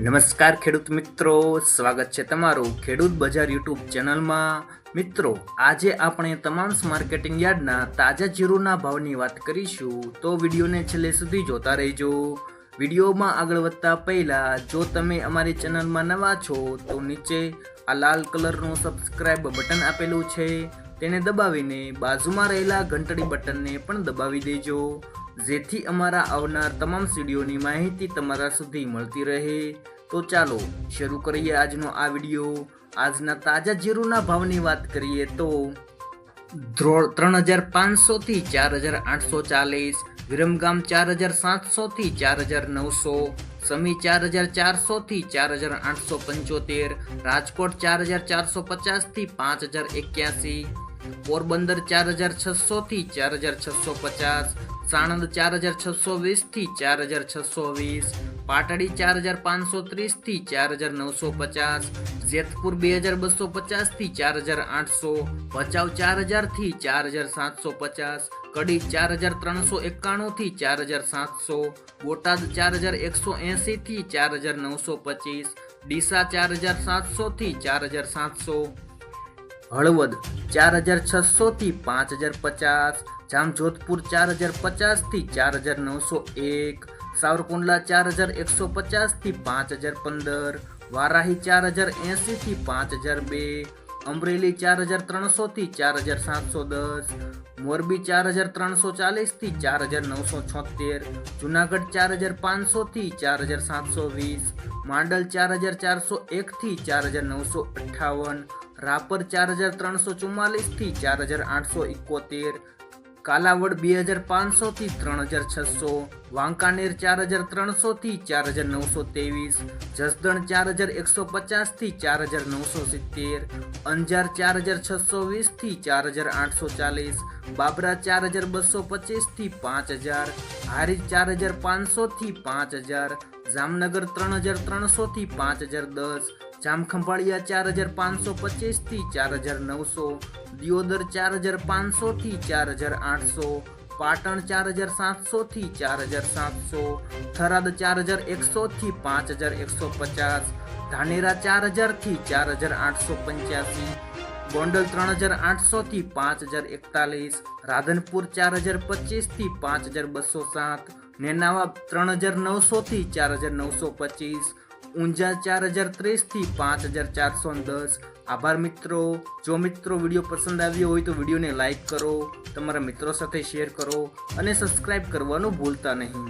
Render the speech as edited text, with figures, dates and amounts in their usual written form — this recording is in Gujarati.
નમસ્કાર ખેડૂત મિત્રો, સ્વાગત છે તમારું ખેડૂત બજાર યુટ્યુબ ચેનલમાં। મિત્રો, આજે આપણે તમામ માર્કેટિંગ યાર્ડના તાજા જીરુના ભાવની વાત કરીશું, તો વિડીયોને છેલ્લે સુધી જોતા રહેજો। વિડીયોમાં આગળ વધતા પહેલા જો તમે અમારી ચેનલમાં નવા છો તો નીચે આ લાલ કલરનું સબસ્ક્રાઇબ બટન આપેલું છે, તેને દબાવીને બાજુમાં રહેલા ઘંટડી બટનને પણ દબાવી દેજો, જેથી અમારા આવનાર તમામ વિડીયોની માહિતી તમારા સુધી મળતી રહે। તો ચાલો શરૂ કરીએ આજનો આ વિડીયો। આજના તાજા જીરુના ભાવની વાત કરીએ તો ધ્રોળ 3500 થી 4840, વિરમગામ 4700 થી 4900, સમી 4400 થી 4875, રાજકોટ 4450 થી 5081, પોરબંદર 4600 થી 4650, સાણંદ 4620 થી 4620, પાટડી 4530 થી 4950, જેતપુર 2250 થી 4800, ભચાઉ 4000 થી 4750, કડી 4391 થી 4700, બોટાદ 4180 થી 4925, ડીસા 4700 થી 4700, હળવદ 4600 થી 5050, જામજોધપુર 4050 થી 4901, સાવરકુંડલા 4150 થી 5015, વારાહી 4080 થી 5002, અમરેલી 4300 થી 4710, મોરબી 4340 થી 4976, જુનાગઢ 4500 થી 4720, માંડલ 4401 થી 4958, રાપર 4344 થી 4871, કાલાવડ 2500 થી 3600, વાંકાનેર 4300 થી 4923, જસદણ 4150 થી 4970, અંજાર 4620 થી 4840, બાબરા 4225 થી 5000, હારીજ 4500 થી 5000, જામનગર 3300 થી 5010, જામખંભાળિયા 4525 થી 4900, દિયોદર 4500 થી 4800, પાટણ 4700 થી 4700, થરાદ 4100 થી 5150, ધાનેરા 4000 થી 4885, ગોંડલ 3800 થી 5041, રાધનપુર 4025 થી 5207, નેનાવા 3900 થી 4925, ઊંઝા 4030 થી 5410। આભાર મિત્રો। જો મિત્રો વિડીયો પસંદ આવ્યો હોય તો વિડીયોને લાઈક કરો, તમારા મિત્રો સાથે શેર કરો અને સબસ્ક્રાઈબ કરવાનું ભૂલતા નહીં।